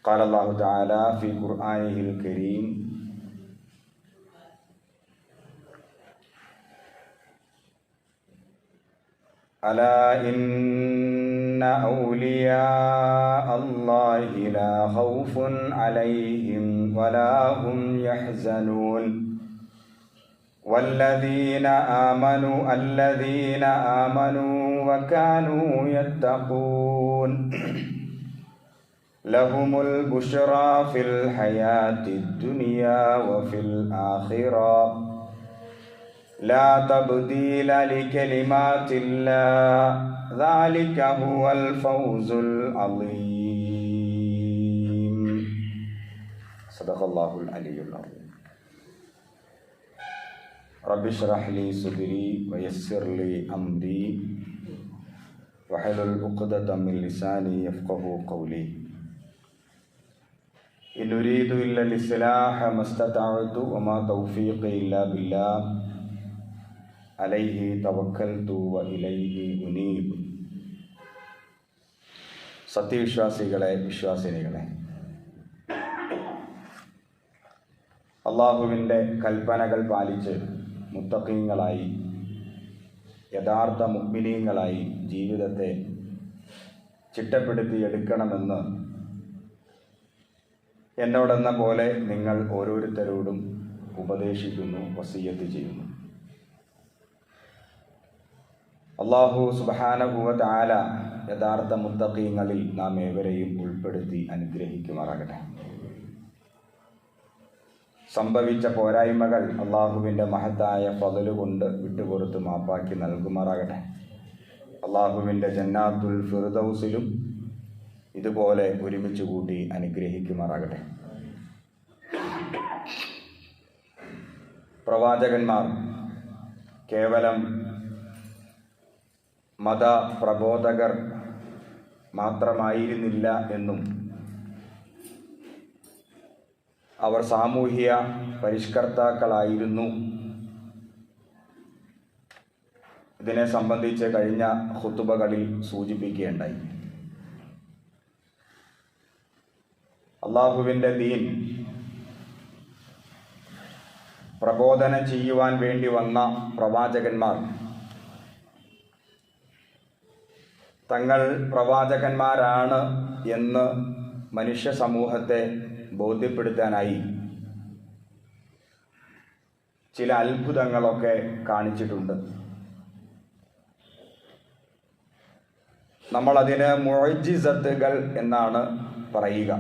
قال الله تعالى في قرآنه الكريم: ألا إن أولياء الله لا خوف عليهم ولا هم يحزنون والذين آمنوا وكانوا يتقون لهم البشرى في الحياة الدنيا وفي الآخرة لا تبديل لكلمات الله ذلك هو الفوز العظيم. صدق الله العلي العظيم. رب اشرح لي صدري ويسر لي أمري واحلل عقدة من لساني يفقهوا قولي. إن أريد إلا الإصلاح ما استطعت وما توفيقي إلا بالله അലൈഹി തവക്കൽതു വഇലൈഹി ഉനീബ്. സത്യവിശ്വാസികളെ, വിശ്വാസിനികളെ, അള്ളാഹുവിൻ്റെ കൽപ്പനകൾ പാലിച്ച് മുത്തഖീങ്ങളായി, യഥാർത്ഥ മുഅ്മിനീങ്ങളായി ജീവിതത്തെ ചിട്ടപ്പെടുത്തിയെടുക്കണമെന്ന് എന്നോടെന്ന പോലെ നിങ്ങൾ ഓരോരുത്തരോടും ഉപദേശിക്കുന്നു, വസിയ്യത്ത് ചെയ്യുന്നു. അല്ലാഹു സുബ്ഹാനഹു വ തആല യഥാർത്ഥ മുത്തഖീങ്ങളിൽ നാം ഏവരെയും ഉൾപ്പെടുത്തി അനുഗ്രഹിക്കുമാറാകട്ടെ. സംഭവിച്ച പോരായ്മകൾ അള്ളാഹുവിൻ്റെ മഹത്തായ ഫള് കൊണ്ട് വിട്ടുപുറത്ത് മാപ്പാക്കി നൽകുമാറാകട്ടെ. അള്ളാഹുവിൻ്റെ ജന്നാത്തുൽ ഫിർദൗസിലും ഇതുപോലെ ഒരുമിച്ച് കൂട്ടി അനുഗ്രഹിക്കുമാറാകട്ടെ. പ്രവാചകന്മാർ കേവലം മതപ്രബോധകർ മാത്രമായിരുന്നില്ല എന്നും അവർ സാമൂഹ്യ പരിഷ്കർത്താക്കളായിരുന്നു. ഇതിനെ സംബന്ധിച്ച് കഴിഞ്ഞ ഖുതുബകളിൽ സൂചിപ്പിക്കുകയുണ്ടായി. അള്ളാഹുവിൻ്റെ ദീൻ പ്രബോധനം ചെയ്യുവാൻ വേണ്ടി വന്ന പ്രവാചകന്മാർ തങ്ങൾ പ്രവാചകന്മാരാണ് എന്ന് മനുഷ്യ സമൂഹത്തെ ബോധ്യപ്പെടുത്താനായി ചില അത്ഭുതങ്ങളൊക്കെ കാണിച്ചിട്ടുണ്ട്. നമ്മളതിന് മുഅ്ജിസത്തുകൾ എന്നാണ് പറയുക.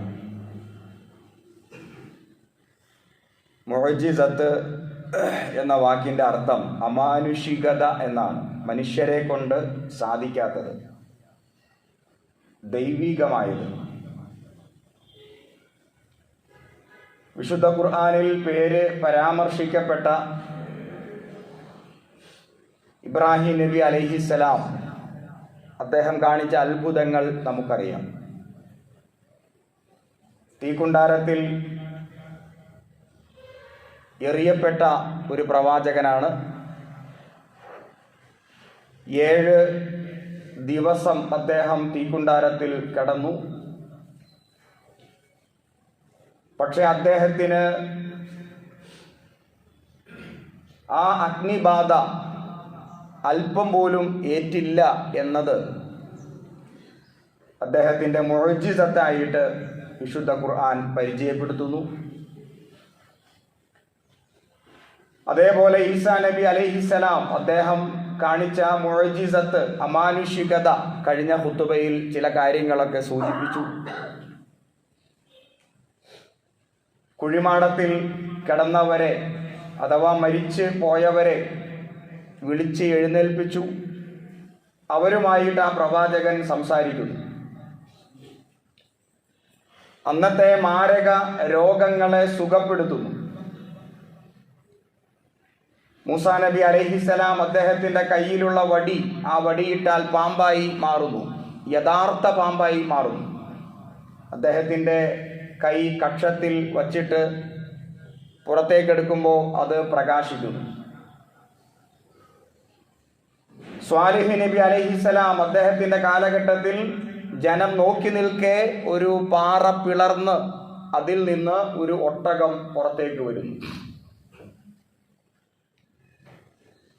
മുഅ്ജിസത്ത് എന്ന വാക്കിൻ്റെ അർത്ഥം അമാനുഷികത എന്നാണ്. മനുഷ്യരെ കൊണ്ട് സാധിക്കാത്തത്, ദൈവികമായത്. വിശുദ്ധ ഖുർആനിൽ പേര് പരാമർശിക്കപ്പെട്ട ഇബ്രാഹിം നബി അലൈഹിസ്സലാം, അദ്ദേഹം കാണിച്ച അത്ഭുതങ്ങൾ നമുക്കറിയാം. തീക്കുണ്ടാരത്തിൽ എറിയപ്പെട്ട ഒരു പ്രവാചകനാണ്. 7 ദിവസം അദ്ദേഹം തീക്കുണ്ടാരത്തിൽ കിടന്നു. പക്ഷെ അദ്ദേഹത്തിന് ആ അഗ്നിബാധ അല്പം പോലും ഏറ്റില്ല എന്നത് അദ്ദേഹത്തിൻ്റെ മുഅ്ജിസത്തായിട്ട് വിശുദ്ധ ഖുർആൻ പരിചയപ്പെടുത്തുന്നു. അതേപോലെ ഈസാ നബി അലൈഹിസ്സലാം, അദ്ദേഹം കാണിച്ച മുഅ്ജിസത്ത്, അമാനുഷികത കഴിഞ്ഞ ഖുതുബയിൽ ചില കാര്യങ്ങളൊക്കെ സൂചിപ്പിച്ചു. കുഴിമാടത്തിൽ കിടന്നവരെ അഥവാ മരിച്ച് പോയവരെ വിളിച്ച് എഴുന്നേൽപ്പിച്ചു. അവരുമായിട്ട് ആ പ്രവാചകൻ സംസാരിക്കുന്നു. അന്നത്തെ മാരക രോഗങ്ങളെ സുഖപ്പെടുത്തുന്നു. മൂസാ നബി അലൈഹിസ്സലാം, അദ്ദേഹത്തിൻ്റെ കയ്യിലുള്ള വടി, ആ വടിയിട്ടാൽ പാമ്പായി മാറുന്നു, യഥാർത്ഥ പാമ്പായി മാറുന്നു. അദ്ദേഹത്തിൻ്റെ കൈ കക്ഷത്തിൽ വച്ചിട്ട് പുറത്തേക്കെടുക്കുമ്പോൾ അത് പ്രകാശിക്കുന്നു. സ്വാലിഹ് നബി അലൈഹിസ്സലാം, അദ്ദേഹത്തിൻ്റെ കാലഘട്ടത്തിൽ ജനം നോക്കി നിൽക്കെ ഒരു പാറ പിളർന്ന് അതിൽ നിന്ന് ഒരു ഒട്ടകം പുറത്തേക്ക് വരുന്നു.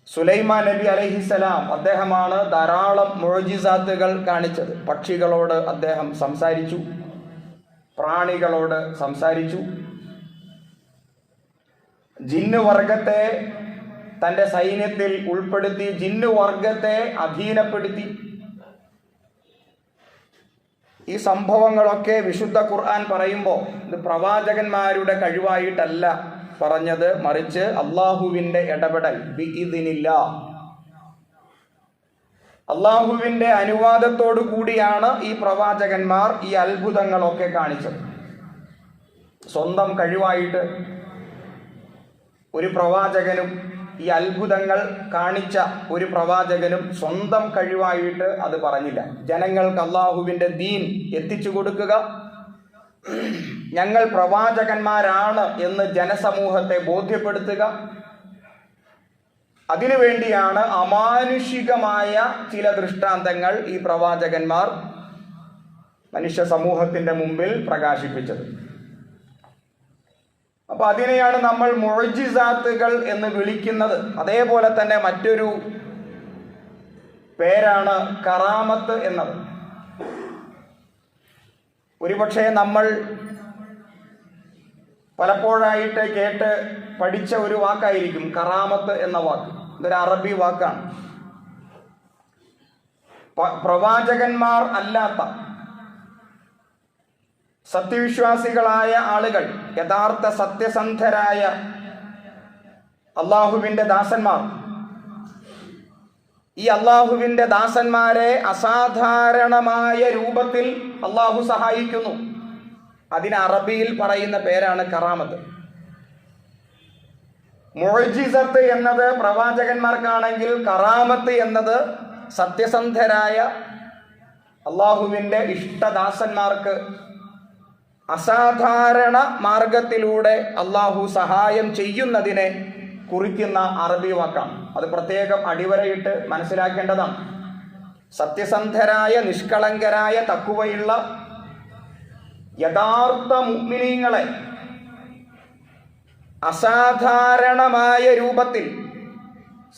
സുലൈമാൻ നബി അലൈഹിസ്സലാം അദ്ദേഹമാണ് ധാരാളം മുഅ്ജിസാത്തുകൾ കാണിച്ചത്. പക്ഷികളോട് അദ്ദേഹം സംസാരിച്ചു, പ്രാണികളോട് സംസാരിച്ചു, ജിന്നു വർഗത്തെ തൻ്റെ സൈന്യത്തിൽ ഉൾപ്പെടുത്തി, ജിന്നു വർഗത്തെ അധീനപ്പെടുത്തി. ഈ സംഭവങ്ങളൊക്കെ വിശുദ്ധ ഖുർആൻ പറയുമ്പോൾ ഇത് പ്രവാചകന്മാരുടെ കഴിവായിട്ടല്ല പറഞ്ഞത്, മറിച്ച് അള്ളാഹുവിൻ്റെ ഇടപെടൽ, ബിഇദ്നില്ലാഹ്, അള്ളാഹുവിൻ്റെ അനുവാദത്തോടു കൂടിയാണ് ഈ പ്രവാചകന്മാർ ഈ അത്ഭുതങ്ങളൊക്കെ കാണിച്ചത്. സ്വന്തം കഴിവായിട്ട് ഒരു പ്രവാചകനും, ഈ അത്ഭുതങ്ങൾ കാണിച്ച ഒരു പ്രവാചകനും സ്വന്തം കഴിവായിട്ട് അത് പറഞ്ഞില്ല. ജനങ്ങൾക്ക് അള്ളാഹുവിൻ്റെ ദീൻ എത്തിച്ചു കൊടുക്കുക, ഞങ്ങൾ പ്രവാചകന്മാരാണ് എന്ന് ജനസമൂഹത്തെ ബോധ്യപ്പെടുത്തുക, അതിനുവേണ്ടിയാണ് അമാനുഷികമായ ചില ദൃഷ്ടാന്തങ്ങൾ ഈ പ്രവാചകന്മാർ മനുഷ്യ സമൂഹത്തിൻ്റെ മുമ്പിൽ പ്രകാശിപ്പിച്ചത്. അപ്പൊ അതിനെയാണ് നമ്മൾ മുഅ്ജിസാത്തുകൾ എന്ന് വിളിക്കുന്നത്. അതേപോലെ തന്നെ മറ്റൊരു പേരാണ് കറാമത്ത് എന്നത്. ഒരുപക്ഷെ നമ്മൾ പലപ്പോഴായിട്ട് കേട്ട് പഠിച്ച ഒരു വാക്കായിരിക്കും കറാമത്ത് എന്ന വാക്ക്. ഇതൊരു അറബി വാക്കാണ്. പ്രവാചകന്മാർ അല്ലാത്ത സത്യവിശ്വാസികളായ ആളുകൾ, യഥാർത്ഥ സത്യസന്ധരായ അള്ളാഹുവിൻ്റെ ദാസന്മാർ, ഈ അള്ളാഹുവിൻ്റെ ദാസന്മാരെ അസാധാരണമായ രൂപത്തിൽ അള്ളാഹു സഹായിക്കുന്നു. അതിന് അറബിയിൽ പറയുന്ന പേരാണ് കറാമത്ത്. മുഅ്ജിസത്ത് എന്നത് പ്രവാചകന്മാർക്കാണെങ്കിൽ കറാമത്ത് എന്നത് സത്യസന്ധരായ അള്ളാഹുവിൻ്റെ ഇഷ്ടദാസന്മാർക്ക് അസാധാരണ മാർഗത്തിലൂടെ അള്ളാഹു സഹായം ചെയ്യുന്നതിനെ കുറിക്കുന്ന അറബി വാക്കാണ്. അത് പ്രത്യേകം അടിവരയിട്ട് മനസ്സിലാക്കേണ്ടതാണ്. സത്യസന്ധരായ, നിഷ്കളങ്കരായ, തഖ്വയുള്ള യഥാർത്ഥ മുഅ്മിനീങ്ങളെ അസാധാരണമായ രൂപത്തിൽ,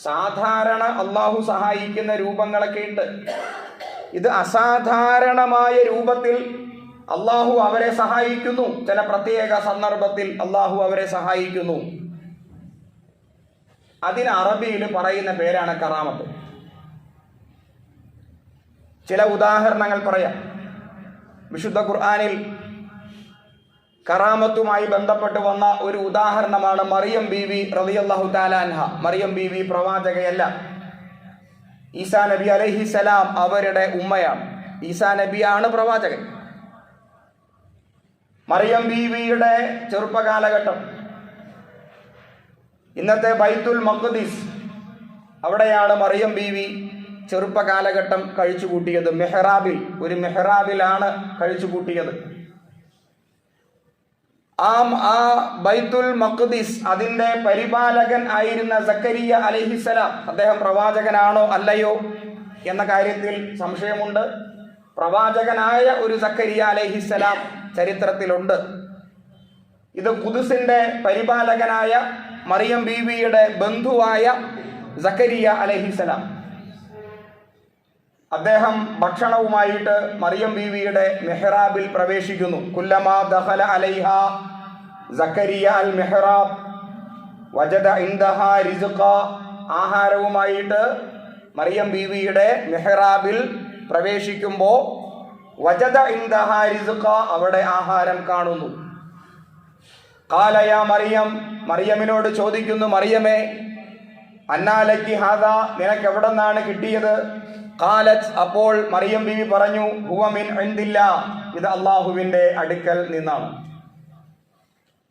സാധാരണ അള്ളാഹു സഹായിക്കുന്ന രൂപങ്ങളൊക്കെ ഉണ്ട്, ഇത് അസാധാരണമായ രൂപത്തിൽ അള്ളാഹു അവരെ സഹായിക്കുന്നു. ചില പ്രത്യേക സന്ദർഭത്തിൽ അള്ളാഹു അവരെ സഹായിക്കുന്നു. അതിന് അറബിയിൽ പറയുന്ന പേരാണ് കറാമത്ത്. ചില ഉദാഹരണങ്ങൾ പറയാം. വിശുദ്ധ ഖുർആനിൽ കറാമത്തുമായി ബന്ധപ്പെട്ട് വന്ന ഒരു ഉദാഹരണമാണ് മറിയം ബീവി റളിയല്ലാഹു തആല അൻഹ. മറിയം ബീവി പ്രവാചകയല്ല, ഈസാ നബി അലൈഹിസ്സലാം അവരുടെ ഉമ്മയാണ്. ഈസാ നബിയാണ് പ്രവാചകൻ. മറിയം ബീവിയുടെ ചെറുപ്പകാലഘട്ടം ഇന്നത്തെ ബൈത്തുൽ മഖ്ദിസ്, അവിടെയാണ് മറിയം ബീവി ചെറുപ്പകാലഘട്ടം കഴിച്ചു കൂട്ടിയത്. മെഹ്റാബിൽ, ഒരു മെഹ്റാബിലാണ് കഴിച്ചു കൂട്ടിയത്. ആ ബൈത്തുൽ മഖ്ദിസ്, അതിൻ്റെ പരിപാലകൻ ആയിരുന്ന സക്കരിയ അലൈഹിസ്സലാം, അദ്ദേഹം പ്രവാചകനാണോ അല്ലയോ എന്ന കാര്യത്തിൽ സംശയമുണ്ട്. പ്രവാചകനായ ഒരു സക്കരിയ അലൈഹിസ്സലാം ചരിത്രത്തിലുണ്ട്. ഇത് ഖുദ്സിന്റെ പരിപാലകനായ മറിയം ബീവിയുടെ ബന്ധുവായ സക്കരിയ അലൈഹിസ്സലാം, അദ്ദേഹം ഭക്ഷണവുമായിട്ട് മറിയം ബീവിയുടെ മെഹ്റാബിൽ പ്രവേശിക്കുന്നു. കുല്ലമാ ദഖല അലൈഹ സക്കരിയ അൽ മെഹ്റാബ് വജദ ഇൻദഹാ റിസ്ഖ. ആഹാരവുമായിട്ട് മറിയം ബീവിയുടെ മെഹ്റാബിൽ പ്രവേശിക്കുമ്പോൾ വജദ ഇൻദഹാ റിസ്ഖ, അവിടെ ആഹാരം കാണുന്നു. ഖാല യാ മറിയം, മറിയമിനോട് ചോദിക്കുന്നു, മറിയമേ, അന്നാലക്കി ഹാദാ, നിനക്ക് എവിടെ നിന്നാണ് കിട്ടിയത്? ഖാലത്ത്, അപ്പോൾ മറിയം ബീവി പറഞ്ഞു, ഹുവ മിൻ ഇൻദില്ലാഹ്, ഇത് അള്ളാഹുവിൻ്റെ അടുക്കൽ നിന്നാണ്.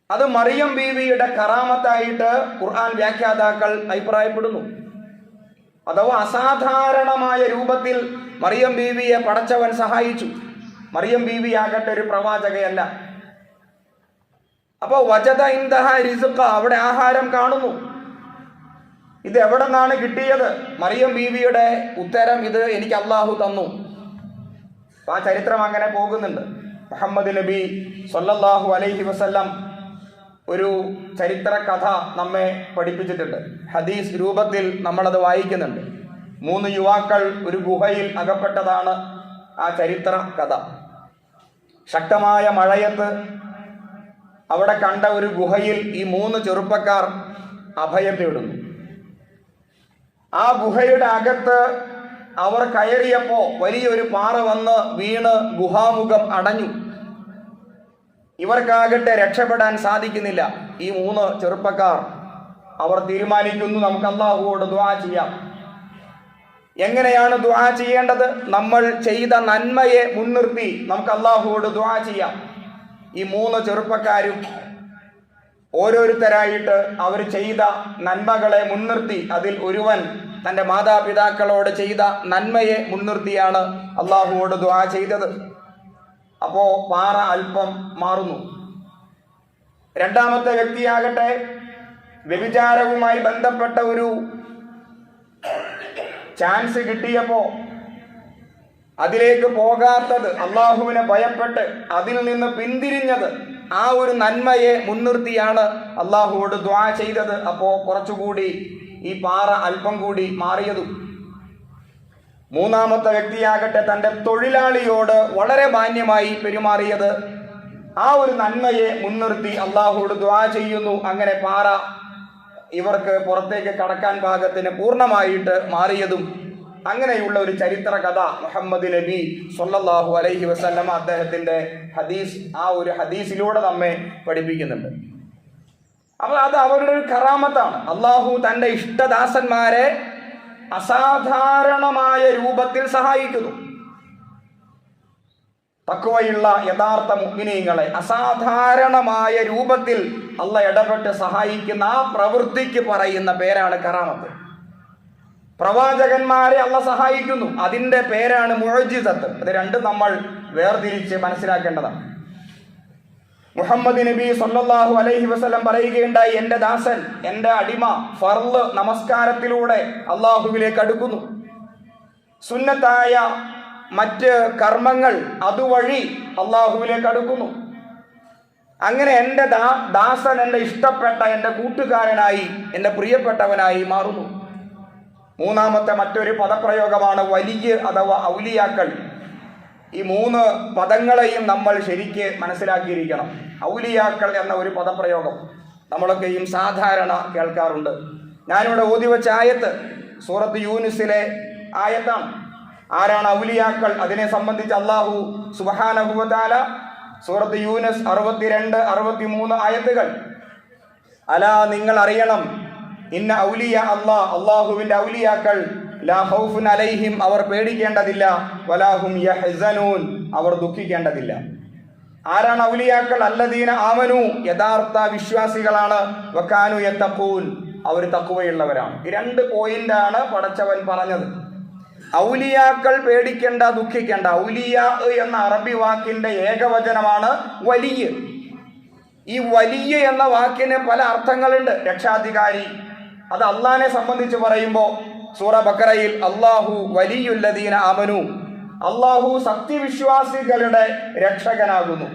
അത് മറിയം ബീവിയുടെ കറാമത്തായിട്ട് ഖുർആൻ വ്യാഖ്യാതാക്കൾ അഭിപ്രായപ്പെടുന്നു. അഥവാ അസാധാരണമായ രൂപത്തിൽ മറിയം ബീവിയെ പടച്ചവൻ സഹായിച്ചു. മറിയം ബീവി ആകട്ടെ ഒരു പ്രവാചകയല്ല. അപ്പോൾ വജദ ഇൻദഹാ റിസ്ഖ, അവിടെ ആഹാരം കാണുന്നു. ഇത് എവിടെ നിന്നാണ് കിട്ടിയത്? മറിയം ബീവിയുടെ ഉത്തരം, ഇത് എനിക്ക് അള്ളാഹു തന്നു. ആ ചരിത്രം അങ്ങനെ പോകുന്നുണ്ട്. മുഹമ്മദ് നബി സ്വല്ലല്ലാഹു അലൈഹി വസല്ലം ഒരു ചരിത്ര കഥ നമ്മെ പഠിപ്പിച്ചിട്ടുണ്ട്. ഹദീസ് രൂപത്തിൽ നമ്മളത് വായിക്കുന്നുണ്ട്. 3 യുവാക്കൾ ഒരു ഗുഹയിൽ അകപ്പെട്ടതാണ് ആ ചരിത്ര കഥ. ശക്തമായ മഴയത്ത് അവിടെ കണ്ട ഒരു ഗുഹയിൽ ഈ 3 ചെറുപ്പക്കാർ അഭയം തേടുന്നു. ആ ഗുഹയുടെ അകത്ത് അവർ കയറിയപ്പോൾ വലിയൊരു പാറ വന്ന് വീണ് ഗുഹാമുഖം അടഞ്ഞു. ഇവർക്കാകട്ടെ രക്ഷപ്പെടാൻ സാധിക്കുന്നില്ല. ഈ 3 ചെറുപ്പക്കാർ അവർ തീരുമാനിക്കുന്നു, നമുക്ക് അല്ലാഹുവോട് ദുആ ചെയ്യാം. എങ്ങനെയാണ് ദുആ ചെയ്യേണ്ടത്? നമ്മൾ ചെയ്ത നന്മയെ മുൻനിർത്തി നമുക്ക് അല്ലാഹുവോട് ദുആ ചെയ്യാം. ഈ 3 ചെറുപ്പക്കാരും ഓരോരുത്തരായിട്ട് അവർ ചെയ്ത നന്മകളെ മുൻനിർത്തി, അതിൽ ഒരുവൻ തൻ്റെ മാതാപിതാക്കളോട് ചെയ്ത നന്മയെ മുൻനിർത്തിയാണ് അല്ലാഹുവോട് ദുആ ചെയ്തത്. അപ്പോൾ പാറ അല്പം മാറുന്നു. രണ്ടാമത്തെ വ്യക്തിയാകട്ടെ വ്യഭിചാരവുമായി ബന്ധപ്പെട്ട ഒരു ചാൻസ് കിട്ടിയപ്പോൾ അതിലേക്ക് പോകാത്തത്, അള്ളാഹുവിനെ ഭയപ്പെട്ട് അതിൽ നിന്ന് പിന്തിരിഞ്ഞത്, ആ ഒരു നന്മയെ മുൻനിർത്തിയാണ് അള്ളാഹുവോട് ദുആ ചെയ്തത്. അപ്പോൾ കുറച്ചുകൂടി ഈ പാറ അല്പം കൂടി മാറിയതും. മൂന്നാമത്തെ വ്യക്തിയാകട്ടെ തൻ്റെ തൊഴിലാളിയോട് വളരെ മാന്യമായി പെരുമാറിയത്, ആ ഒരു നന്മയെ മുൻനിർത്തി അള്ളാഹുവോട് ദുആ ചെയ്യുന്നു. അങ്ങനെ പാറ ഇവർക്ക് പുറത്തേക്ക് കടക്കാൻ പാകത്തിന് പൂർണ്ണമായിട്ട് മാറിയതും. അങ്ങനെയുള്ള ഒരു ചരിത്ര കഥ മുഹമ്മദ് നബി സ്വല്ലല്ലാഹു അലൈഹി വസല്ലമ അദ്ദേഹത്തിൻ്റെ ഹദീസ്, ആ ഒരു ഹദീസിലൂടെ നമ്മെ പഠിപ്പിക്കുന്നുണ്ട്. അപ്പോൾ അത് അവരുടെ ഒരു കറാമത്താണ്. അള്ളാഹു തൻ്റെ ഇഷ്ടദാസന്മാരെ അസാധാരണമായ രൂപത്തിൽ സഹായിക്കുന്നു. തഖ്വയുള്ള യഥാർത്ഥ മുഅ്മിനീങ്ങളെ അസാധാരണമായ രൂപത്തിൽ അള്ളാഹ് ഇടപെട്ട് സഹായിക്കുന്ന ആ പ്രവൃത്തിക്ക് പറയുന്ന പേരാണ് കറാമത്ത്. പ്രവാചകന്മാരെ അള്ളാഹ് സഹായിക്കുന്നു, അതിൻ്റെ പേരാണ് മുഅ്ജിസത്ത്. അത് രണ്ടും നമ്മൾ വേർതിരിച്ച് മനസ്സിലാക്കേണ്ടതാണ്. മുഹമ്മദ് നബി സ്വല്ലല്ലാഹു അലൈഹി വസല്ലം പറയുകയുണ്ടായി, എൻ്റെ ദാസൻ, എൻ്റെ അടിമ ഫർള് നമസ്കാരത്തിലൂടെ അള്ളാഹുവിലേക്ക് അടുക്കുന്നു. സുന്നത്തായ മറ്റ് കർമ്മങ്ങൾ അതുവഴി അള്ളാഹുവിലേക്ക് അടുക്കുന്നു. അങ്ങനെ എൻ്റെ ദാസൻ എൻ്റെ ഇഷ്ടപ്പെട്ട, എൻ്റെ കൂട്ടുകാരനായി, എൻ്റെ പ്രിയപ്പെട്ടവനായി മാറുന്നു. മൂന്നാമത്തെ മറ്റൊരു പദപ്രയോഗമാണ് വലിയ അഥവാ ഔലിയാക്കൾ. ഈ 3 പദങ്ങളെയും നമ്മൾ ശരിക്ക് മനസ്സിലാക്കിയിരിക്കണം. ഔലിയാക്കൾ എന്ന ഒരു പദപ്രയോഗം നമ്മളൊക്കെയും സാധാരണ കേൾക്കാറുണ്ട്. ഞാനിവിടെ ഓതിവെച്ച ആയത്ത് സൂറത്ത് യൂനുസിലെ ആയത്താണ്. ആരാണ് ഔലിയാക്കൾ? അതിനെ സംബന്ധിച്ച് അല്ലാഹു സുബ്ഹാനഹു വ തആല സൂറത്ത് യൂനുസ് 62, 63 ആയത്തുകൾ, അലാ നിങ്ങൾ അറിയണം, ഇന്ന ഔലിയ അല്ലാഹുവിൻ്റെ ഔലിയാക്കൾ ലാ ഖൗഫുൻ അലൈഹിം അവർ പേടിക്കേണ്ടതില്ല, വലാഹും യഹ്സനൂൻ അവർ ദുഃഖിക്കേണ്ടതില്ല. ആരാണ് ഔലിയാക്കൾ? അല്ലദീന ആമനു യഥാർത്ഥ വിശ്വാസികളാണ്, വകാനു യത്തഖൂൻ അവർ തഖ്വയുള്ളവരാണ്. ഈ 2 പോയിന്റാണ് പടച്ചവൻ പറഞ്ഞത്. ഔലിയാക്കൾ പേടിക്കേണ്ട, ദുഃഖിക്കേണ്ട. ഔലിയ എന്ന അറബി വാക്കിന്റെ ഏകവചനമാണ് വലിയ. ഈ വലിയ എന്ന വാക്കിന് പല അർത്ഥങ്ങളുണ്ട്. രക്ഷാധികാരി, അത് അള്ളാഹിനെ സംബന്ധിച്ച് പറയുമ്പോൾ സൂറ ബഖറയിൽ അല്ലാഹു വലിയുല്ലദീന ആമനു, അള്ളാഹു സത്യവിശ്വാസികളുടെ രക്ഷകനാകുന്നു.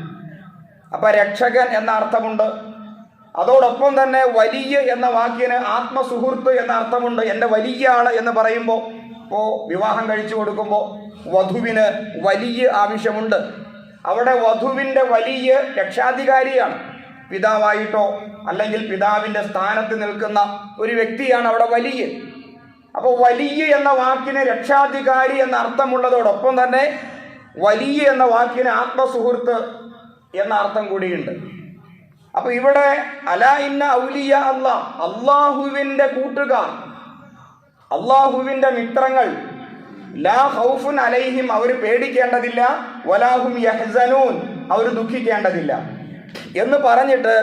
അപ്പൊ രക്ഷകൻ എന്ന അർത്ഥമുണ്ട്. അതോടൊപ്പം തന്നെ വലിയ എന്ന വാക്കിന് ആത്മസുഹൃത്ത് എന്ന അർത്ഥമുണ്ട്. എൻ്റെ വലിയാണ് എന്ന് പറയുമ്പോൾ, ഇപ്പോൾ വിവാഹം കഴിച്ചു കൊടുക്കുമ്പോൾ വധുവിന് വലിയ ആവശ്യമുണ്ട്. അവിടെ വധുവിൻ്റെ വലിയ രക്ഷാധികാരിയാണ്. പിതാവായിട്ടോ അല്ലെങ്കിൽ പിതാവിൻ്റെ സ്ഥാനത്ത് നിൽക്കുന്ന ഒരു വ്യക്തിയാണ് അവിടെ വലിയ. അപ്പോൾ വലിയ എന്ന വാക്കിന് രക്ഷാധികാരി എന്ന അർത്ഥമുള്ളതോടൊപ്പം തന്നെ വലിയ എന്ന വാക്കിന് ആത്മസുഹൃത്ത് എന്ന അർത്ഥം കൂടിയുണ്ട്. അപ്പൊ ഇവിടെ അലാ ഇന്ന ഔലിയ അല്ലാഹ്, അള്ളാഹുവിൻ്റെ കൂട്ടുകാർ, അള്ളാഹുവിൻ്റെ മിത്രങ്ങൾ, ലാ ഖൗഫുൻ അലൈഹിം അവർ പേടിക്കേണ്ടതില്ല, വലാഹും യഹ്സനൂൻ അവർ ദുഃഖിക്കേണ്ടതില്ല എന്ന് പറഞ്ഞിട്ട്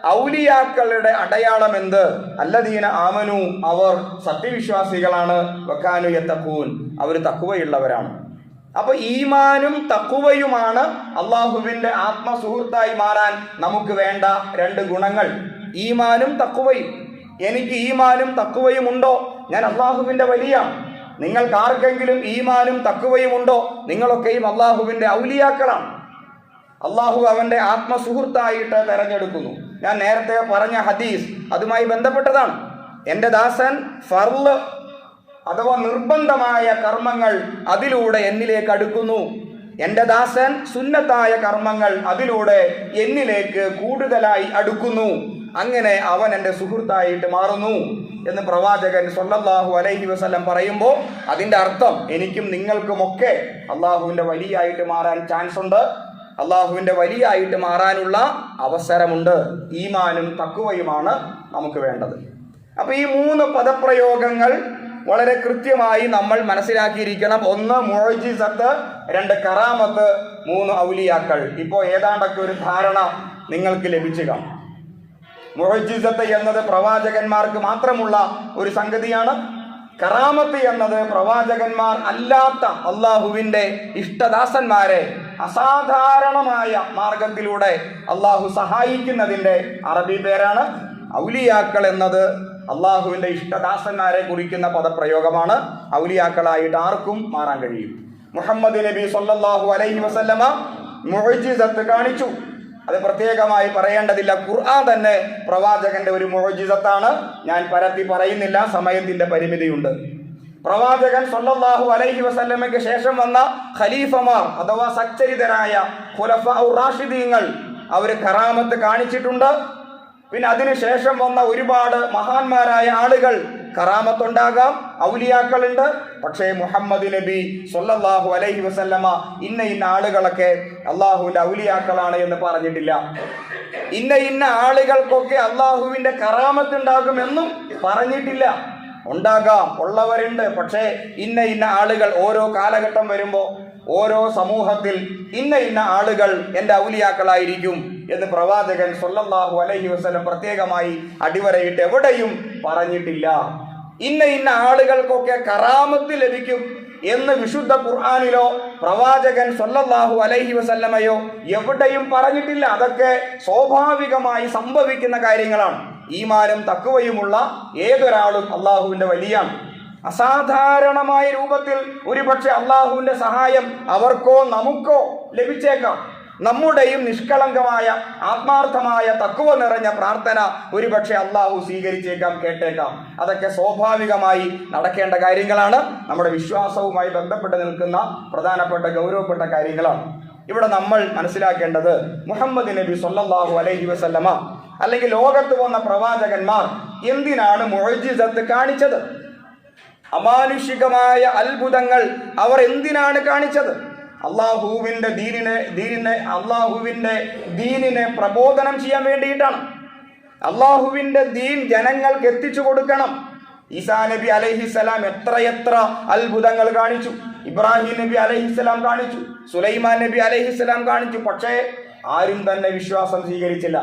ഔലിയാക്കളുടെ അടയാളം എന്ത്? അല്ലദീന ആമനു അവർ സത്യവിശ്വാസികളാണ്, വകാനു യത്തഖൂൻ അവർ തഖ്വയുള്ളവരാണ്. അപ്പൊ ഈമാനും തഖ്വയുമാണ് അള്ളാഹുവിൻ്റെ ആത്മസുഹൃത്തായി മാറാൻ നമുക്ക് വേണ്ട 2 ഗുണങ്ങൾ. ഈമാനും തഖ്വയും. എനിക്ക് ഈമാനും തഖ്വയും ഉണ്ടോ, ഞാൻ അള്ളാഹുവിൻ്റെ വലിയാണ്. നിങ്ങൾക്ക് ആർക്കെങ്കിലും ഈമാനും തഖ്വയും ഉണ്ടോ? നിങ്ങളൊക്കെയും അള്ളാഹുവിൻ്റെ ഔലിയാക്കളാണ്. അള്ളാഹു അവൻ്റെ ആത്മസുഹൃത്തായിട്ട് തെരഞ്ഞെടുക്കുന്നു. ഞാൻ നേരത്തെ പറഞ്ഞ ഹദീസ് അതുമായി ബന്ധപ്പെട്ടതാണ്. എൻ്റെ ദാസൻ ഫർള് അഥവാ നിർബന്ധമായ കർമ്മങ്ങൾ അതിലൂടെ എന്നിലേക്ക് അടുക്കുന്നു. എൻ്റെ ദാസൻ സുന്നത്തായ കർമ്മങ്ങൾ അതിലൂടെ എന്നിലേക്ക് കൂടുതലായി അടുക്കുന്നു. അങ്ങനെ അവൻ എൻ്റെ സുഹൃത്തായിട്ട് മാറുന്നു എന്ന് പ്രവാചകൻ സ്വല്ലല്ലാഹു അലൈഹി വസല്ലം പറയുമ്പോൾ അതിൻ്റെ അർത്ഥം എനിക്കും നിങ്ങൾക്കുമൊക്കെ അള്ളാഹുവിൻ്റെ വലിയായിട്ട് മാറാൻ ചാൻസ് ഉണ്ട്. അള്ളാഹുവിൻ്റെ വലിയായിട്ട് മാറാനുള്ള അവസരമുണ്ട്. ഈമാനും തഖ്വയുമാണ് നമുക്ക് വേണ്ടത്. അപ്പോൾ ഈ 3 പദപ്രയോഗങ്ങൾ വളരെ കൃത്യമായി നമ്മൾ മനസ്സിലാക്കിയിരിക്കണം. 1 മുഅ്ജിസത്ത്, 2 കറാമത്ത്, 3 ഔലിയാക്കൾ. ഇപ്പോൾ ഏതാണ്ടൊക്കെ ഒരു ധാരണ നിങ്ങൾക്ക് ലഭിച്ചു കാണും. മുഅ്ജിസത്ത് എന്നത് പ്രവാചകന്മാർക്ക് മാത്രമുള്ള ഒരു സംഗതിയാണ്. കറാമത്ത് എന്നത് പ്രവാചകന്മാർ അല്ലാത്ത അള്ളാഹുവിൻ്റെ ഇഷ്ടദാസന്മാരെ അസാധാരണമായ മാർഗത്തിലൂടെ അള്ളാഹു സഹായിക്കുന്നതിൻ്റെ അറബി പേരാണ്. ഔലിയാക്കൾ എന്നത് അള്ളാഹുവിൻ്റെ ഇഷ്ടദാസന്മാരെ കുറിക്കുന്ന പദപ്രയോഗമാണ്. ഔലിയാക്കളായിട്ട് ആർക്കും മാറാൻ കഴിയും. മുഹമ്മദ് നബി സ്വല്ലല്ലാഹു അലൈഹി വസല്ലമ മുഅ്ജിസത്ത് കാണിച്ചു. അത് പ്രത്യേകമായി പറയേണ്ടതില്ല. ഖുർആൻ തന്നെ പ്രവാചകന്റെ ഒരു മുഅ്ജിസത്താണ്. ഞാൻ പരത്തി പറയുന്നില്ല, സമയത്തിന്റെ പരിമിതിയുണ്ട്. പ്രവാചകൻ സ്വല്ലല്ലാഹു അലൈഹി വസല്ലമയ്ക്ക് ശേഷം വന്ന ഖലീഫമാർ അഥവാ സച്ചരിതരായ ഖുലഫാഉർ റാഷിദീങ്ങൾ അവർ കറാമത്ത് കാണിച്ചിട്ടുണ്ട്. പിന്നെ അതിനുശേഷം വന്ന ഒരുപാട് മഹാന്മാരായ ആളുകൾ കറാമത്തുണ്ടാകാം, ഔലിയാക്കളുണ്ട്. പക്ഷേ മുഹമ്മദ് നബി സ്വല്ലല്ലാഹു അലൈഹി വസല്ലമ ഇന്ന ആളുകളൊക്കെ അള്ളാഹുവിൻ്റെ ഔലിയാക്കളാണ് എന്ന് പറഞ്ഞിട്ടില്ല. ഇന്ന ആളുകൾക്കൊക്കെ അള്ളാഹുവിൻ്റെ കറാമത്തുണ്ടാകുമെന്നും പറഞ്ഞിട്ടില്ല. ഉണ്ടാകാം, ഉള്ളവരുണ്ട്. പക്ഷേ ഇന്ന ആളുകൾ ഓരോ കാലഘട്ടം വരുമ്പോൾ ഓരോ സമൂഹത്തിൽ ഇന്ന ആളുകൾ എൻ്റെ ഔലിയാക്കളായിരിക്കും എന്ന് പ്രവാചകൻ സ്വല്ലല്ലാഹു അലൈഹി വസല്ലം പ്രത്യേകമായി അടിവരയിട്ട് എവിടെയും പറഞ്ഞിട്ടില്ല. ഇന്ന ആളുകൾക്കൊക്കെ കറാമത്ത് ലഭിക്കും എന്ന് വിശുദ്ധ ഖുർആനിലോ പ്രവാചകൻ സ്വല്ലല്ലാഹു അലൈഹി വസല്ലമയോ എവിടെയും പറഞ്ഞിട്ടില്ല. അതൊക്കെ സ്വാഭാവികമായി സംഭവിക്കുന്ന കാര്യങ്ങളാണ്. ഈമാനും തഖ്വയുമുള്ള ഏതൊരാളും അള്ളാഹുവിൻ്റെ വലിയാണ്. അസാധാരണമായ രൂപത്തിൽ ഒരുപക്ഷെ അള്ളാഹുവിൻ്റെ സഹായം അവർക്കോ നമുക്കോ ലഭിച്ചേക്കാം. നമ്മുടെയും നിഷ്കളങ്കമായ ആത്മാർത്ഥമായ തഖ്വ നിറഞ്ഞ പ്രാർത്ഥന ഒരുപക്ഷെ അള്ളാഹു സ്വീകരിച്ചേക്കാം, കേട്ടേക്കാം. അതൊക്കെ സ്വാഭാവികമായി നടക്കേണ്ട കാര്യങ്ങളാണ്. നമ്മുടെ വിശ്വാസവുമായി ബന്ധപ്പെട്ട് നിൽക്കുന്ന പ്രധാനപ്പെട്ട ഗൗരവപ്പെട്ട കാര്യങ്ങളാണ്. ഇവിടെ നമ്മൾ മനസ്സിലാക്കേണ്ടത് മുഹമ്മദ് നബി സ്വല്ലല്ലാഹു അലൈഹി വസല്ലമ അല്ലെങ്കിൽ ലോകത്ത് വന്ന പ്രവാചകന്മാർ എന്തിനാണ് മുഅ്ജിസത്ത് കാണിച്ചത്? അമാനുഷികമായ അത്ഭുതങ്ങൾ അവർ എന്തിനാണ് കാണിച്ചത്? അള്ളാഹുവിൻ്റെ ദീനിനെ പ്രബോധനം ചെയ്യാൻ വേണ്ടിയിട്ടാണ്. അള്ളാഹുവിൻ്റെ ദീൻ ജനങ്ങൾക്ക് എത്തിച്ചു കൊടുക്കണം. ഈസാ നബി അലൈഹിസ്സലാം എത്ര അത്ഭുതങ്ങൾ കാണിച്ചു. ഇബ്രാഹിം നബി അലൈഹിസ്സലാം കാണിച്ചു, സുലൈമാൻ നബി അലൈഹിസ്സലാം കാണിച്ചു. പക്ഷേ ആരും തന്നെ വിശ്വാസം സ്വീകരിച്ചില്ല.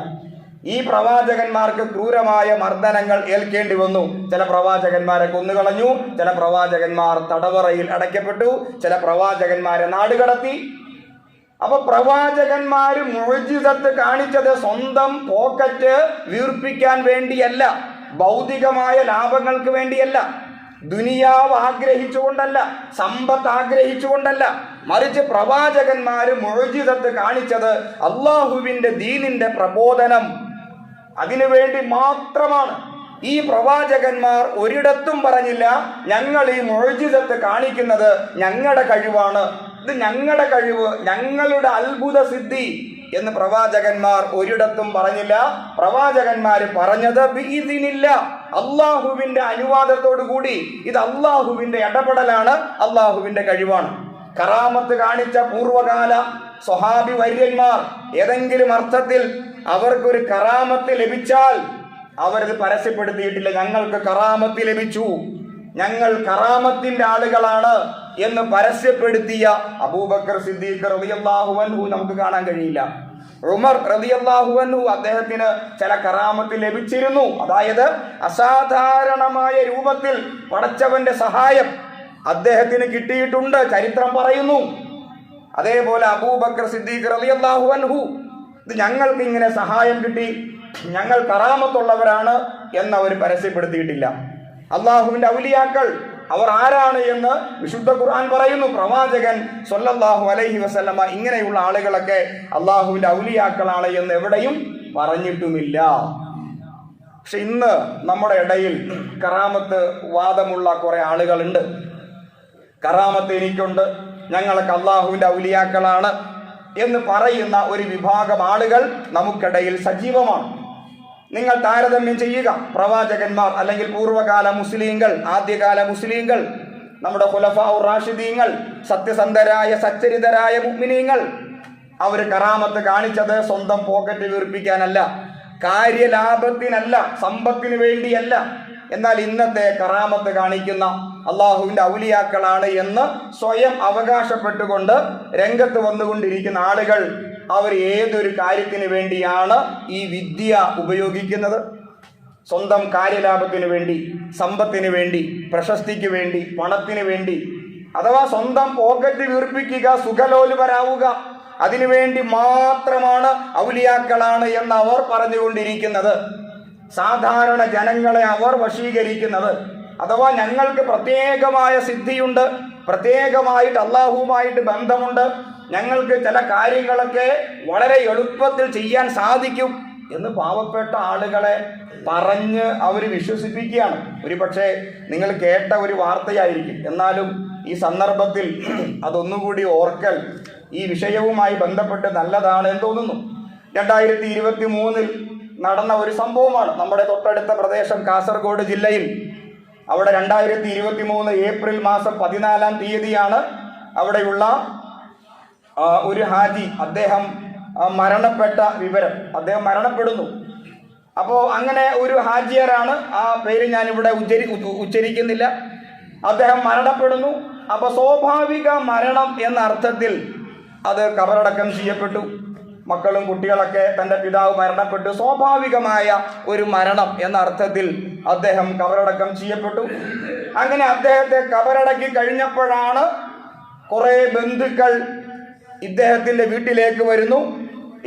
ഈ പ്രവാചകന്മാർക്ക് ക്രൂരമായ മർദ്ദനങ്ങൾ ഏൽക്കേണ്ടി വന്നു. ചില പ്രവാചകന്മാരെ കൊന്നുകളഞ്ഞു, ചില പ്രവാചകന്മാർ തടവറയിൽ അടയ്ക്കപ്പെട്ടു, ചില പ്രവാചകന്മാരെ നാടുകടത്തി. അപ്പൊ പ്രവാചകന്മാര് മുഅ്ജിസത്ത് കാണിച്ചത് സ്വന്തം പോക്കറ്റ് വീർപ്പിക്കാൻ വേണ്ടിയല്ല, ഭൗതികമായ ലാഭങ്ങൾക്ക് വേണ്ടിയല്ല, ദുനിയാവ് ആഗ്രഹിച്ചുകൊണ്ടല്ല, സമ്പത്ത് ആഗ്രഹിച്ചുകൊണ്ടല്ല. മറിച്ച് പ്രവാചകന്മാര് മുഅ്ജിസത്ത് കാണിച്ചത് അള്ളാഹുവിൻ്റെ ദീനിന്റെ പ്രബോധനം അതിനുവേണ്ടി മാത്രമാണ്. ഈ പ്രവാചകന്മാർ ഒരിടത്തും പറഞ്ഞില്ല ഞങ്ങൾ ഈ മുഅ്ജിസത്ത് കാണിക്കുന്നത് ഞങ്ങളുടെ കഴിവാണ്, ഇത് ഞങ്ങളുടെ കഴിവ്, ഞങ്ങളുടെ അത്ഭുത സിദ്ധി എന്ന് പ്രവാചകന്മാർ ഒരിടത്തും പറഞ്ഞില്ല. പ്രവാചകന്മാര് പറഞ്ഞത് ബിഇദ്നില്ല, അള്ളാഹുവിന്റെ അനുവാദത്തോടു കൂടി, ഇത് അള്ളാഹുവിന്റെ ഇടപെടലാണ്, അള്ളാഹുവിന്റെ കഴിവാണ്. കറാമത്ത് കാണിച്ച പൂർവകാല സ്വഹാബി വര്യന്മാർ ഏതെങ്കിലും അർത്ഥത്തിൽ അവർക്കൊരു കറാമത്ത് ലഭിച്ചാൽ അവരത് പരസ്യപ്പെടുത്തിയിട്ടില്ല. ഞങ്ങൾക്ക് കറാമത്ത് ലഭിച്ചു, ഞങ്ങൾ കറാമത്തിന്റെ ആളുകളാണ് എന്ന് പരസ്യപ്പെടുത്തിയ അബൂബക്കർ സിദ്ദീഖ് റളിയല്ലാഹു അൻഹു നമുക്ക് കാണാൻ കഴിയില്ല. ഉമർ റളിയല്ലാഹു അൻഹു അദ്ദേഹത്തിന് ചില കറാമത്ത് ലഭിച്ചിരുന്നു. അതായത് അസാധാരണമായ രൂപത്തിൽ പടച്ചവന്റെ സഹായം അദ്ദേഹത്തിന് കിട്ടിയിട്ടുണ്ട്, ചരിത്രം പറയുന്നു. അതേപോലെ അബൂബക്കർ സിദ്ദീഖ് റളിയല്ലാഹു അൻഹു ഇത് ഞങ്ങൾക്ക് ഇങ്ങനെ സഹായം കിട്ടി, ഞങ്ങൾ കറാമത്തുള്ളവരാണ് എന്നവർ പരസ്യപ്പെടുത്തിയിട്ടില്ല. അള്ളാഹുവിൻ്റെ ഔലിയാക്കൾ അവർ ആരാണ് എന്ന് വിശുദ്ധ ഖുർആൻ പറയുന്നു. പ്രവാചകൻ സ്വല്ലല്ലാഹു അലൈഹി വസല്ലമ ഇങ്ങനെയുള്ള ആളുകളൊക്കെ അള്ളാഹുവിന്റെ ഔലിയാക്കളാണ് എന്ന് എവിടെയും പറഞ്ഞിട്ടുമില്ല. പക്ഷെ ഇന്ന് നമ്മുടെ ഇടയിൽ കറാമത്ത് വാദമുള്ള കുറെ ആളുകളുണ്ട്. കറാമത്ത് എനിക്കുണ്ട്, ഞങ്ങളൊക്കെ അള്ളാഹുവിന്റെ ഔലിയാക്കളാണ് എന്ന് പറയുന്ന ഒരു വിഭാഗം ആളുകൾ നമുക്കിടയിൽ സജീവമാണ്. നിങ്ങൾ താരതമ്യം ചെയ്യുക. പ്രവാചകന്മാർ അല്ലെങ്കിൽ പൂർവ്വകാല മുസ്ലിങ്ങൾ, ആദ്യകാല മുസ്ലിങ്ങൾ, നമ്മുടെ ഖുലഫാഉർ റാഷിദീങ്ങൾ, സത്യസന്ധരായ സച്ചരിതരായ മുഅ്മിനീങ്ങൾ, അവർ കറാമത്ത് കാണിച്ചത് സ്വന്തം പോക്കറ്റ് വീർപ്പിക്കാനല്ല, കാര്യലാഭത്തിനല്ല, സമ്പത്തിന് വേണ്ടിയല്ല. എന്നാൽ ഇന്നത്തെ കറാമത്ത് കാണിക്കുന്ന അള്ളാഹുവിന്റെ ഔലിയാക്കളാണ് എന്ന് സ്വയം അവകാശപ്പെട്ടുകൊണ്ട് രംഗത്ത് വന്നുകൊണ്ടിരിക്കുന്ന ആളുകൾ, അവർ ഏതൊരു കാര്യത്തിന് വേണ്ടിയാണ് ഈ വിദ്യ ഉപയോഗിക്കുന്നത്? സ്വന്തം കാര്യലാഭത്തിന് വേണ്ടി, സമ്പത്തിന് വേണ്ടി, പ്രശസ്തിക്ക് വേണ്ടി, പണത്തിന് വേണ്ടി, അഥവാ സ്വന്തം പോക്കറ്റ് വീർപ്പിക്കുക, സുഖലോലുപരാവുക, അതിനുവേണ്ടി മാത്രമാണ് ഔലിയാക്കളാണ് എന്ന് അവർ പറഞ്ഞുകൊണ്ടിരിക്കുന്നത്. സാധാരണ ജനങ്ങളെ അവർ വശീകരിക്കുന്നത്, അഥവാ ഞങ്ങൾക്ക് പ്രത്യേകമായ സിദ്ധിയുണ്ട്, പ്രത്യേകമായിട്ട് അള്ളാഹുവുമായിട്ട് ബന്ധമുണ്ട്, ഞങ്ങൾക്ക് ചില കാര്യങ്ങളൊക്കെ വളരെ എളുപ്പത്തിൽ ചെയ്യാൻ സാധിക്കും എന്ന് പാവപ്പെട്ട ആളുകളെ പറഞ്ഞ് അവർ വിശ്വസിപ്പിക്കുകയാണ്. ഒരു പക്ഷേ നിങ്ങൾ കേട്ട ഒരു വാർത്തയായിരിക്കും, എന്നാലും ഈ സന്ദർഭത്തിൽ അതൊന്നുകൂടി ഓർക്കൽ ഈ വിഷയവുമായി ബന്ധപ്പെട്ട് നല്ലതാണ് എന്ന് തോന്നുന്നു. 2023 നടന്ന ഒരു സംഭവമാണ്. നമ്മുടെ തൊട്ടടുത്ത പ്രദേശം കാസർഗോഡ് ജില്ലയിൽ. അവിടെ 2023 ഏപ്രിൽ മാസം 14-ാം തീയതിയാണ് അവിടെയുള്ള ഒരു ഹാജി, അദ്ദേഹം മരണപ്പെട്ട വിവരം. അദ്ദേഹം മരണപ്പെടുന്നു. അപ്പോൾ അങ്ങനെ ഒരു ഹാജിയാരാണ്, ആ പേര് ഞാനിവിടെ ഉച്ചരിക്കുന്നില്ല. അദ്ദേഹം മരണപ്പെടുന്നു. അപ്പോൾ സ്വാഭാവിക മരണം എന്ന അർത്ഥത്തിൽ അത് കബറടക്കം ചെയ്യപ്പെട്ടു. മക്കളും കുട്ടികളൊക്കെ, തൻ്റെ പിതാവ് മരണപ്പെട്ടു, സ്വാഭാവികമായ ഒരു മരണം എന്ന അർത്ഥത്തിൽ അദ്ദേഹം കബറടക്കം ചെയ്യപ്പെട്ടു. അങ്ങനെ അദ്ദേഹത്തെ കബറടക്കി കഴിഞ്ഞപ്പോഴാണ് കുറേ ബന്ധുക്കൾ ഇദ്ദേഹത്തിൻ്റെ വീട്ടിലേക്ക് വരുന്നു.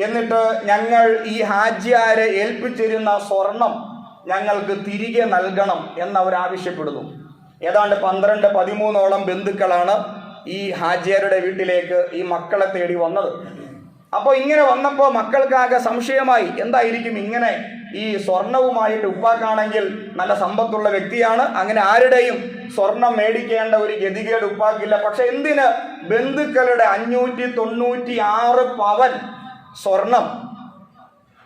എന്നിട്ട് ഞങ്ങൾ ഈ ഹാജിയാരെ ഏൽപ്പിച്ചിരുന്ന സ്വർണം ഞങ്ങൾക്ക് തിരികെ നൽകണം എന്നവർ ആവശ്യപ്പെടുന്നു. ഏതാണ്ട് 12-13ഓളം ബന്ധുക്കളാണ് ഈ ഹാജിയാരുടെ വീട്ടിലേക്ക് ഈ മക്കളെ തേടി വന്നത്. അപ്പോൾ ഇങ്ങനെ വന്നപ്പോൾ മക്കൾക്കാകെ സംശയമായി, എന്തായിരിക്കും ഇങ്ങനെ ഈ സ്വർണവുമായിട്ട്? ഉപ്പാക്കാണെങ്കിൽ നല്ല സമ്പത്തുള്ള വ്യക്തിയാണ്, അങ്ങനെ ആരുടെയും സ്വർണം മേടിക്കേണ്ട ഒരു ഗതികേട് ഉപ്പാക്കില്ല. പക്ഷെ എന്തിന് ബന്ധുക്കളുടെ 596 പവൻ സ്വർണം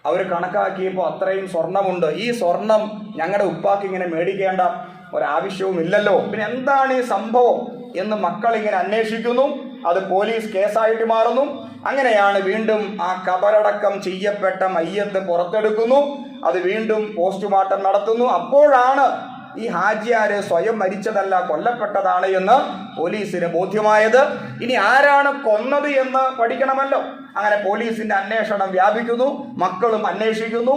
അവർ കണക്കാക്കിയപ്പോൾ അത്രയും സ്വർണമുണ്ട്. ഈ സ്വർണം ഞങ്ങളുടെ ഉപ്പാക്ക് ഇങ്ങനെ മേടിക്കേണ്ട ഒരാവശ്യവും ഇല്ലല്ലോ, പിന്നെ എന്താണ് ഈ സംഭവം എന്ന് മക്കൾ ഇങ്ങനെ അന്വേഷിക്കുന്നു. അത് പോലീസ് കേസായിട്ട് മാറുന്നു. അങ്ങനെയാണ് വീണ്ടും ആ കബറടക്കം ചെയ്യപ്പെട്ട മയ്യത്ത് പുറത്തെടുക്കുന്നു. അത് വീണ്ടും പോസ്റ്റ്മോർട്ടം നടത്തുന്നു. അപ്പോഴാണ് ഈ ഹാജിയാര് സ്വയം മരിച്ചതല്ല, കൊല്ലപ്പെട്ടതാണ് എന്ന് പോലീസിന് ബോധ്യമായത്. ഇനി ആരാണ് കൊന്നത് എന്ന് പഠിക്കണമല്ലോ. അങ്ങനെ പോലീസിന്റെ അന്വേഷണം വ്യാപിക്കുന്നു, മക്കളും അന്വേഷിക്കുന്നു.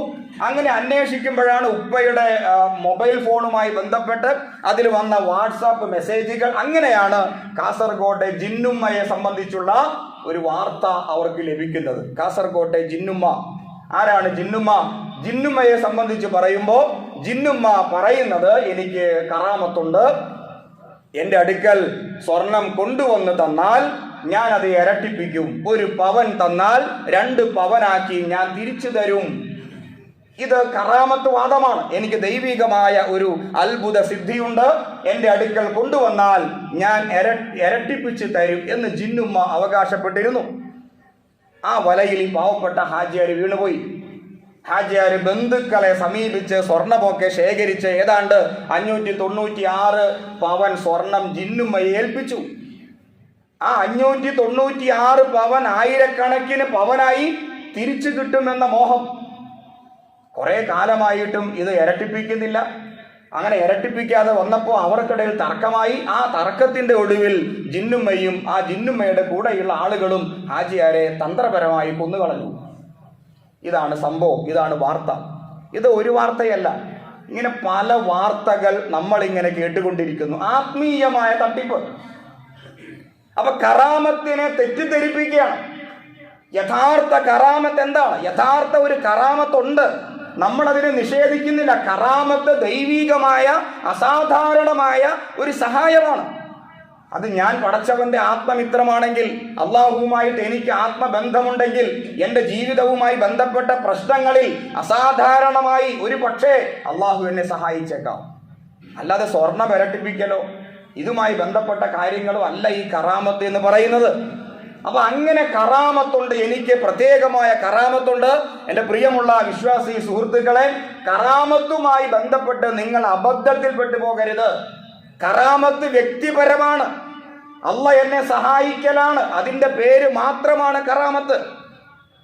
അങ്ങനെ അന്വേഷിക്കുമ്പോഴാണ് ഉപ്പയുടെ മൊബൈൽ ഫോണുമായി ബന്ധപ്പെട്ട് അതിൽ വന്ന വാട്സാപ്പ് മെസ്സേജുകൾ. അങ്ങനെയാണ് കാസർഗോട്ടെ ജിന്നുമ്മയെ സംബന്ധിച്ചുള്ള ഒരു വാർത്ത അവർക്ക് ലഭിക്കുന്നത്. കാസർഗോട്ടെ ജിന്നുമ്മ ആരാണ്? ജിന്നുമ്മ. ജിന്നുമ്മയെ സംബന്ധിച്ച് പറയുമ്പോൾ ജിന്നുമ്മ പറയുന്നത്, എനിക്ക് കറാമത്തുണ്ട്, എൻ്റെ അടുക്കൽ സ്വർണം കൊണ്ടുവന്ന് തന്നാൽ ഞാൻ അത് ഇരട്ടിപ്പിക്കും, 1 പവൻ തന്നാൽ 2 പവനാക്കി ഞാൻ തിരിച്ചു തരും. ഇത് കറാമത്ത് വാദമാണ്. എനിക്ക് ദൈവികമായ ഒരു അത്ഭുത സിദ്ധിയുണ്ട്, എൻ്റെ അടുക്കൽ കൊണ്ടുവന്നാൽ ഞാൻ ഇരട്ടിപ്പിച്ച് തരും എന്ന് ജിന്നുമ്മ അവകാശപ്പെട്ടിരുന്നു. ആ വലയിൽ ഈ പാവപ്പെട്ട ഹാജിയാർ വീണുപോയി. ഹാജിയാർ ബന്ധുക്കളെ സമീപിച്ച് സ്വർണമൊക്കെ ശേഖരിച്ച് ഏതാണ്ട് 596 പവൻ സ്വർണം ജിന്നുമ്മയെ ഏൽപ്പിച്ചു. ആ 596 പവൻ ആയിരക്കണക്കിന് പവനായി തിരിച്ചു കിട്ടുമെന്ന മോഹം. കുറെ കാലമായിട്ടും ഇത് ഇരട്ടിപ്പിക്കുന്നില്ല. അങ്ങനെ ഇരട്ടിപ്പിക്കാതെ വന്നപ്പോൾ അവർക്കിടയിൽ തർക്കമായി. ആ തർക്കത്തിന്റെ ഒടുവിൽ ജിന്നുമ്മയും ആ ജിന്നുമ്മയുടെ കൂടെയുള്ള ആളുകളും ഹാജിയാരെ തന്ത്രപരമായി കൊന്നുകളഞ്ഞു. ഇതാണ് സംഭവം, ഇതാണ് വാർത്ത. ഇത് ഒരു വാർത്തയല്ല, ഇങ്ങനെ പല വാർത്തകൾ നമ്മളിങ്ങനെ കേട്ടുകൊണ്ടിരിക്കുന്നു. ആത്മീയമായ തട്ടിപ്പ്. അപ്പൊ കറാമത്തിനെ തെറ്റിദ്ധരിപ്പിക്കുകയാണ്. യഥാർത്ഥ കറാമത്ത് എന്താണ്? യഥാർത്ഥ ഒരു കറാമത്തുണ്ട്. നമ്മളതിനെ നിഷേധിക്കുന്നില്ല. കറാമത്ത് ദൈവികമായ അസാധാരണമായ ഒരു സഹായമാണ്. അത് ഞാൻ പടച്ചവന്റെ ആത്മമിത്രമാണെങ്കിൽ, അള്ളാഹുവുമായിട്ട് എനിക്ക് ആത്മബന്ധമുണ്ടെങ്കിൽ, എൻ്റെ ജീവിതവുമായി ബന്ധപ്പെട്ട പ്രശ്നങ്ങളിൽ അസാധാരണമായി ഒരു പക്ഷേ അള്ളാഹു എന്നെ സഹായിച്ചേക്കാം. അല്ലാതെ സ്വർണം ഇരട്ടിപ്പിക്കലോ ഇതുമായി ബന്ധപ്പെട്ട കാര്യങ്ങളോ അല്ല ഈ കറാമത്ത് എന്ന് പറയുന്നത്. അപ്പൊ അങ്ങനെ കറാമത്തുണ്ട്, എനിക്ക് പ്രത്യേകമായ കറാമത്തുണ്ട്. എൻ്റെ പ്രിയമുള്ള വിശ്വാസി സുഹൃത്തുക്കളെ, കറാമത്തുമായി ബന്ധപ്പെട്ട് നിങ്ങൾ അബദ്ധത്തിൽപ്പെട്ടു പോകരുത്. കറാമത്ത് വ്യക്തിപരമാണ്. അള്ളാഹ് എന്നെ സഹായിക്കലാണ്, അതിൻ്റെ പേര് മാത്രമാണ് കറാമത്ത്.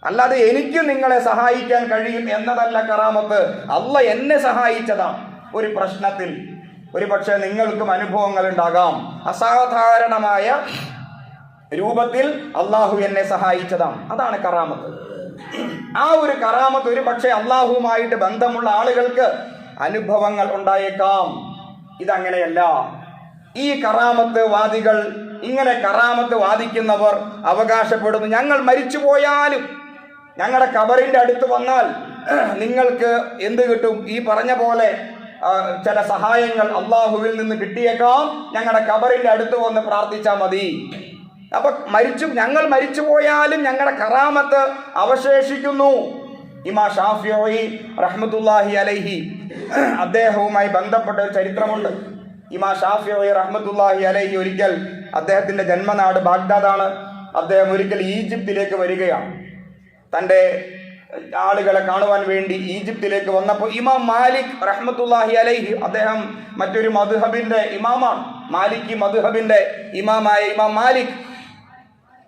അല്ലാതെ എനിക്ക് നിങ്ങളെ സഹായിക്കാൻ കഴിയും എന്നതല്ല കറാമത്ത്. അള്ളാഹ് എന്നെ സഹായിച്ചതാണ്. ഒരു പ്രശ്നത്തിൽ ഒരു പക്ഷേ നിങ്ങൾക്കും അനുഭവങ്ങൾ ഉണ്ടാകാം. അസാധാരണമായ രൂപത്തിൽ അള്ളാഹു എന്നെ സഹായിച്ചതാണ്, അതാണ് കറാമത്ത്. ആ ഒരു കറാമത്ത് ഒരു പക്ഷേ അള്ളാഹുവുമായിട്ട് ബന്ധമുള്ള ആളുകൾക്ക് അനുഭവങ്ങൾ ഉണ്ടായേക്കാം. ഇതങ്ങനെയല്ല. ഈ കറാമത്ത് വാദികൾ, ഇങ്ങനെ കറാമത്ത് വാദിക്കുന്നവർ അവകാശപ്പെടുന്നു, ഞങ്ങൾ മരിച്ചു പോയാലും ഞങ്ങളുടെ ഖബറിന്റെ അടുത്ത് വന്നാൽ നിങ്ങൾക്ക് എന്ത് കിട്ടും? ഈ പറഞ്ഞ പോലെ ചില സഹായങ്ങൾ അള്ളാഹുവിൽ നിന്ന് കിട്ടിയേക്കാം, ഞങ്ങളുടെ ഖബറിന്റെ അടുത്ത് വന്ന് പ്രാർത്ഥിച്ചാൽ മതി. അപ്പൊ ഞങ്ങൾ മരിച്ചു പോയാലും ഞങ്ങളുടെ കറാമത്ത് അവശേഷിക്കുന്നു. ഇമാം ഷാഫിഈ റഹ്മത്തുള്ളാഹി അലൈഹി അദ്ദേഹവുമായി ബന്ധപ്പെട്ട ഒരു ചരിത്രമുണ്ട്. ഇമാം ഷാഫിഈ റഹ്മത്തുള്ളാഹി അലൈഹി ഒരിക്കൽ, അദ്ദേഹത്തിന്റെ ജന്മനാട് ബാഗ്ദാദാണ്, അദ്ദേഹം ഒരിക്കൽ ഈജിപ്തിലേക്ക് വരികയാണ്. തൻ്റെ ആളുകളെ കാണുവാൻ വേണ്ടി ഈജിപ്തിലേക്ക് വന്നപ്പോൾ ഇമാം മാലിക് റഹ്മത്തുള്ളാഹി അലൈഹി, അദ്ദേഹം മറ്റൊരു മദ്ഹബിന്റെ ഇമാമാണ്, മാലിക്കി മദ്ഹബിന്റെ ഇമാമായ ഇമാം മാലിക്,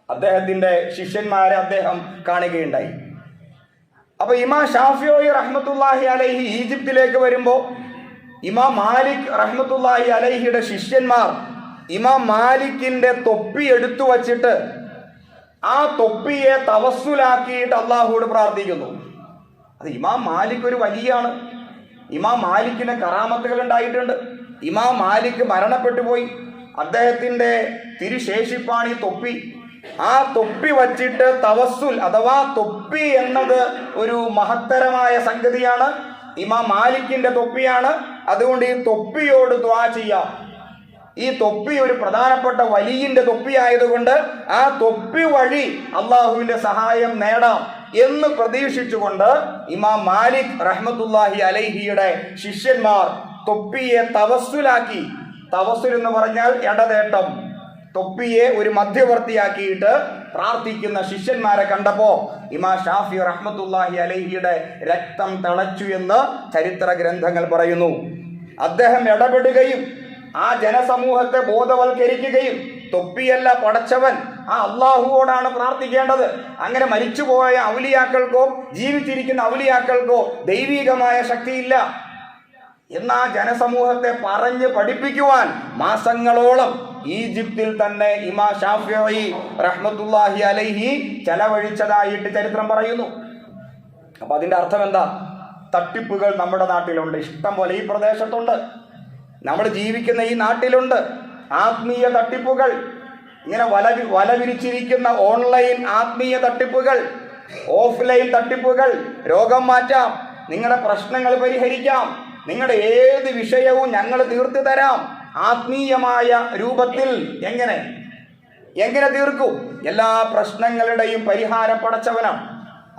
അദ്ദേഹത്തിന്റെ ശിഷ്യന്മാരെ അദ്ദേഹം കാണുകയുണ്ടായി. അപ്പൊ ഇമാം ഷാഫിഈ റഹ്മത്തുള്ളാഹി അലൈഹി ഈജിപ്തിലേക്ക് വരുമ്പോൾ ഇമാം മാലിക് റഹ്മത്തുള്ളാഹി അലൈഹിയുടെ ശിഷ്യന്മാർ ഇമാം മാലിക്കിന്റെ തൊപ്പി എടുത്തു വച്ചിട്ട് ആ തൊപ്പിയെ തവസ്സുലാക്കിയിട്ട് അള്ളാഹുവോട് പ്രാർത്ഥിക്കുന്നു. അത് ഇമാം മാലിക് ഒരു വലിയാണ്. ഇമാം മാലിക്കിന് കറാമത്തുകൾ ഉണ്ടായിട്ടുണ്ട്. ഇമാം മാലിക് മരണപ്പെട്ടു പോയി. അദ്ദേഹത്തിന്റെ തിരുശേഷിപ്പാണ് ഈ തൊപ്പി. ആ തൊപ്പി വച്ചിട്ട് തവസ്സുൽ, അഥവാ തൊപ്പി എന്നത് ഒരു മഹത്തരമായ സംഗതിയാണ്. ഇമാം മാലിക്കിന്റെ തൊപ്പിയാണ്. അതുകൊണ്ട് ഈ തൊപ്പിയോട് ദുആ ചെയ്യാം. ഈ തൊപ്പി ഒരു പ്രധാനപ്പെട്ട വലിയന്റെ തൊപ്പി ആയതുകൊണ്ട് ആ തൊപ്പി വഴി അള്ളാഹുവിന്റെ സഹായം നേടാം എന്ന് പ്രതീക്ഷിച്ചുകൊണ്ട് ഇമാം മാലിക് റഹ്മത്തുള്ളാഹി അലൈഹിയുടെ ശിഷ്യന്മാർ തൊപ്പിയെ തവസ്സുലാക്കി. തവസ്സുൽ എന്ന് പറഞ്ഞാൽ ഇടതേട്ടം. തൊപ്പിയെ ഒരു മധ്യവർത്തിയാക്കിയിട്ട് പ്രാർത്ഥിക്കുന്ന ശിഷ്യന്മാരെ കണ്ടപ്പോ ഇമാം ഷാഫി റഹ്മത്തുള്ളാഹി അലൈഹിയുടെ രക്തം തിളച്ചു എന്ന് ചരിത്ര ഗ്രന്ഥങ്ങൾ പറയുന്നു. അദ്ദേഹം ഇടപെടുകയും ആ ജനസമൂഹത്തെ ബോധവൽക്കരിക്കുകയും, തൊപ്പിയല്ല പടച്ചവൻ, ആ അള്ളാഹുവോടാണ് പ്രാർത്ഥിക്കേണ്ടത്. അങ്ങനെ മരിച്ചുപോയ ഔലിയാക്കൾക്കോ ജീവിച്ചിരിക്കുന്ന ഔലിയാക്കൾക്കോ ദൈവികമായ ശക്തിയില്ല എന്നാ ജനസമൂഹത്തെ പറഞ്ഞ് പഠിപ്പിക്കുവാൻ മാസങ്ങളോളം ഈജിപ്തിൽ തന്നെ ഇമാം ഷാഫിഈ റഹ്മത്തുള്ളാഹി അലൈഹി ചെലവഴിച്ചതായിട്ട് ചരിത്രം പറയുന്നു. അപ്പൊ അതിന്റെ അർത്ഥം എന്താ? തട്ടിപ്പുകൾ നമ്മുടെ നാട്ടിലുണ്ട്, ഇഷ്ടം പോലെ ഈ പ്രദേശത്തുണ്ട്, നമ്മൾ ജീവിക്കുന്ന ഈ നാട്ടിലുണ്ട്. ആത്മീയ തട്ടിപ്പുകൾ, ഇങ്ങനെ വല വിരിച്ചിരിക്കുന്ന ഓൺലൈൻ ആത്മീയ തട്ടിപ്പുകൾ, ഓഫ്ലൈൻ തട്ടിപ്പുകൾ. രോഗം മാറ്റാം, നിങ്ങളുടെ പ്രശ്നങ്ങൾ പരിഹരിക്കാം, നിങ്ങളുടെ ഏത് വിഷയവും ഞങ്ങൾ തീർത്തു തരാം ആത്മീയമായ രൂപത്തിൽ. എങ്ങനെ തീർക്കും? എല്ലാ പ്രശ്നങ്ങളുടെയും പരിഹാരം പടച്ചവനാണ്,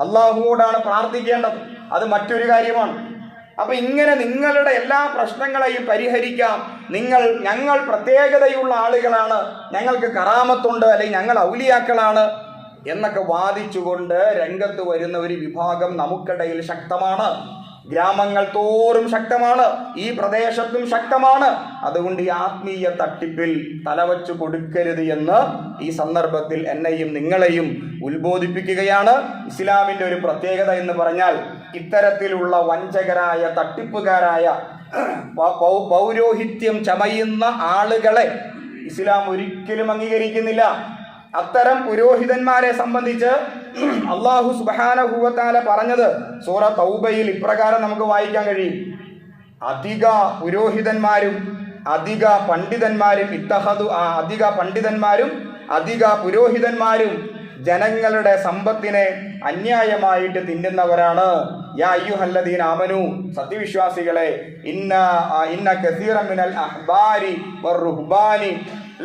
അള്ളാഹുവോടാണ് പ്രാർത്ഥിക്കേണ്ടത്. അത് മറ്റൊരു കാര്യമാണ്. അപ്പൊ ഇങ്ങനെ നിങ്ങളുടെ എല്ലാ പ്രശ്നങ്ങളെയും പരിഹരിക്കാം. ഞങ്ങൾ പ്രത്യേകതയുള്ള ആളുകളാണ്, ഞങ്ങൾക്ക് കറാമത്തുണ്ട്, അല്ലെങ്കിൽ ഞങ്ങൾ ഔലിയാക്കളാണ് എന്നൊക്കെ വാദിച്ചുകൊണ്ട് രംഗത്ത് വരുന്ന ഒരു വിഭാഗം നമുക്കിടയിൽ ശക്തമാണ്. ഗ്രാമങ്ങൾ തോറും ശക്തമാണ്, ഈ പ്രദേശത്തും ശക്തമാണ്. അതുകൊണ്ട് ഈ ആത്മീയ തട്ടിപ്പിൽ തലവച്ചു കൊടുക്കരുത് എന്ന് ഈ സന്ദർഭത്തിൽ എന്നെയും നിങ്ങളെയും ഉത്ബോധിപ്പിക്കുകയാണ്. ഇസ്ലാമിന്റെ ഒരു പ്രത്യേകത എന്ന് പറഞ്ഞാൽ ഇത്തരത്തിലുള്ള വഞ്ചകരായ തട്ടിപ്പുകാരായ പൗരോഹിത്യം ചമയുന്ന ആളുകളെ ഇസ്ലാം ഒരിക്കലും അംഗീകരിക്കുന്നില്ല. അത്തരം പുരോഹിതന്മാരെ സംബന്ധിച്ച് അല്ലാഹു സുബ്ഹാനഹു വ തആല പറഞ്ഞത് സൂറ തൗബയിൽ ഇപ്രകാരം നമുക്ക് വായിക്കാൻ കഴിയും: അധിക പുരോഹിതന്മാരും അധിക പണ്ഡിതന്മാരും അധിക പുരോഹിതന്മാരും ജനങ്ങളുടെ സമ്പത്തിനെ അന്യായമായിട്ട് തിന്നുന്നവരാണ്. യാ അയ്യുഹല്ലദീന ആമനു, സത്യവിശ്വാസികളെ, ഇന്ന കസീറൻ മിനൽ അഹ്ബാരി വറുഹ്ബാനി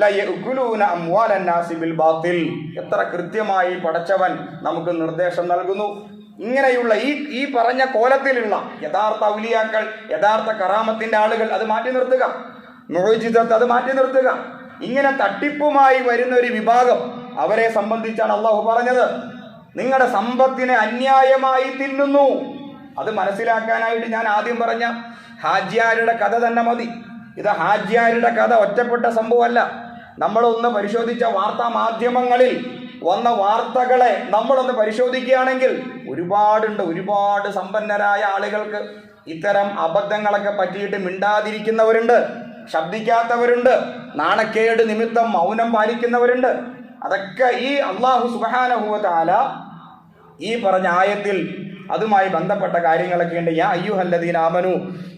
ലയഅകുലൂന അംവാലൻ നാസി ബിൽ ബാത്തിൽ. എത്ര കൃത്യമായി പടച്ചവൻ നമുക്ക് നിർദ്ദേശം നൽകുന്നു. ഇങ്ങനെയുള്ള ഈ പറഞ്ഞ കോലത്തിലുള്ള യഥാർത്ഥ ഔലിയാക്കൾ, യഥാർത്ഥ കറാമത്തിന്റെ ആളുകൾ അത് മാറ്റി നിർത്തുക, മുഅ്ജിസത്ത് അത് മാറ്റി നിർത്തുക. ഇങ്ങനെ തട്ടിപ്പുമായി വരുന്ന ഒരു വിഭാഗം, അവരെ സംബന്ധിച്ചാണ് അള്ളാഹു പറഞ്ഞത്, നിങ്ങളുടെ സമ്പത്തിനെ അന്യായമായി തിന്നുന്നു. അത് മനസ്സിലാക്കാനായിട്ട് ഞാൻ ആദ്യം പറഞ്ഞ ഹാജിയാരുടെ കഥ തന്നെ മതി. ഇത് ഹാജിയാരുടെ കഥ ഒറ്റപ്പെട്ട സംഭവമല്ല. നമ്മളൊന്ന് പരിശോധിച്ച വാർത്താ മാധ്യമങ്ങളിൽ വന്ന വാർത്തകളെ നമ്മളൊന്ന് പരിശോധിക്കുകയാണെങ്കിൽ ഒരുപാട് സമ്പന്നരായ ആളുകൾക്ക് ഇത്തരം അബദ്ധങ്ങളൊക്കെ പറ്റിയിട്ട് മിണ്ടാതിരിക്കുന്നവരുണ്ട്, ശബ്ദിക്കാത്തവരുണ്ട്, നാണക്കേട് നിമിത്തം മൗനം പാലിക്കുന്നവരുണ്ട്. അതൊക്കെ ഈ അല്ലാഹു സുബ്ഹാനഹു വ തആല ഈ പറഞ്ഞ ആയത്തിൽ അതുമായി ബന്ധപ്പെട്ട കാര്യങ്ങളൊക്കെ ഉണ്ട്. യാ അയ്യുഹല്ലദീന ആമനു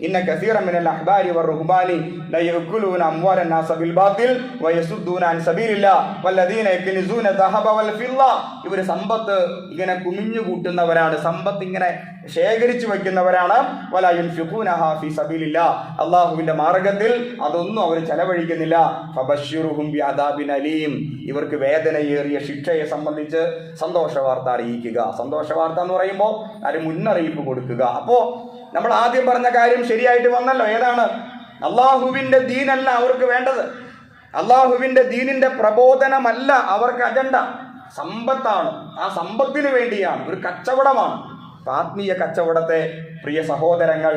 ഇന്ന കസീറൻ മിനൽ അഹ്ബാരി വറുഹ്ബാനി ലയഅകുലൂന അംവാലൻ നാസ ബിൽ ബാത്തിൽ വയസുദ്ദൂന അൻ സബീലില്ലാഹ് വല്ലദീന യക്നിസൂന ദഹബ വൽ ഫിദ്ദ. ഇവർ സമ്പത്ത് ഇങ്ങനെ കുമിഞ്ഞു കൂട്ടുന്നവരാണ്, സമ്പത്ത് ഇങ്ങനെ ശേഖരിച്ചു വെക്കുന്നവരാണ്. വലാ യുൻഫിഖൂനഹാ ഫീ സബീലില്ലാഹ്, അല്ലാഹുവിന്റെ മാർഗ്ഗത്തിൽ അതൊന്നും അവർ ചെലവഴിക്കുന്നില്ല. ഫബശ്ശിറുഹും ബിഅദാബിൻ അലീം, ഇവർക്ക് വേദനയേറിയ ശിക്ഷയെ സംബന്ധിച്ച് സന്തോഷ വാർത്ത അറിയിക്കുക. സന്തോഷ വാർത്ത എന്ന് പറയുമ്പോൾ ഒരു മുന്നറിയിപ്പ് കൊടുക്കുക. അപ്പോ നമ്മൾ ആദ്യം പറഞ്ഞ കാര്യം ശരിയായിട്ട് വന്നല്ലോ. ഏതാണ്? അള്ളാഹുവിന്റെ ദീനല്ല അവർക്ക് വേണ്ടത്, അള്ളാഹുവിന്റെ ദീനിന്റെ പ്രബോധനമല്ല അവർക്ക് അജണ്ട, സമ്പത്താണ്. ആ സമ്പത്തിന് വേണ്ടിയാണ്, ഒരു കച്ചവടമാണ്. ആത്മീയ കച്ചവടത്തെ പ്രിയ സഹോദരങ്ങൾ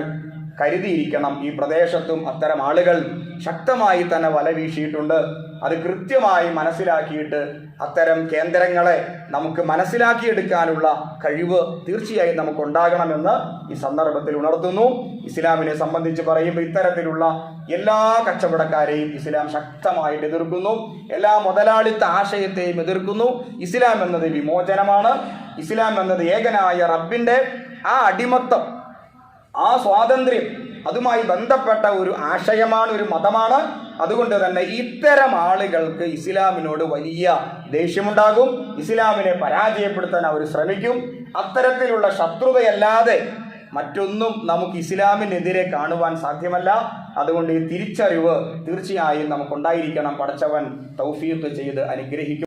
കരുതിയിരിക്കണം. ഈ പ്രദേശത്തും അത്തരം ആളുകൾ ശക്തമായി തന്നെ വല വീശിയിട്ടുണ്ട്. അത് കൃത്യമായി മനസ്സിലാക്കിയിട്ട് അത്തരം കേന്ദ്രങ്ങളെ നമുക്ക് മനസ്സിലാക്കിയെടുക്കാനുള്ള കഴിവ് തീർച്ചയായും നമുക്കുണ്ടാകണമെന്ന് ഈ സന്ദർഭത്തിൽ ഉണർത്തുന്നു. ഇസ്ലാമിനെ സംബന്ധിച്ച് പറയുമ്പോൾ ഇത്തരത്തിലുള്ള എല്ലാ കച്ചവടക്കാരെയും ഇസ്ലാം ശക്തമായിട്ട് എതിർക്കുന്നു, എല്ലാ മുതലാളിത്ത ആശയത്തെയും എതിർക്കുന്നു. ഇസ്ലാം എന്നത് വിമോചനമാണ്. ഇസ്ലാം എന്നത് ഏകനായ റബ്ബിന്റെ ആ അടിമത്തം, ആ സ്വാതന്ത്ര്യം, അതുമായി ബന്ധപ്പെട്ട ഒരു ആശയമാണ്, ഒരു മതമാണ്. അതുകൊണ്ട് തന്നെ ഇത്തരം ആളുകൾക്ക് ഇസ്ലാമിനോട് വലിയ ദേഷ്യമുണ്ടാകും, ഇസ്ലാമിനെ പരാജയപ്പെടുത്താൻ അവർ ശ്രമിക്കും. അത്തരത്തിലുള്ള ശത്രുതയല്ലാതെ മറ്റൊന്നും നമുക്ക് ഇസ്ലാമിനെതിരെ കാണുവാൻ സാധ്യമല്ല. അതുകൊണ്ട് ഈ തിരിച്ചറിവ് തീർച്ചയായും നമുക്കുണ്ടായിരിക്കണം. പടച്ചവൻ തൗഫീഖ് ചെയ്ത് അനുഗ്രഹിക്കും.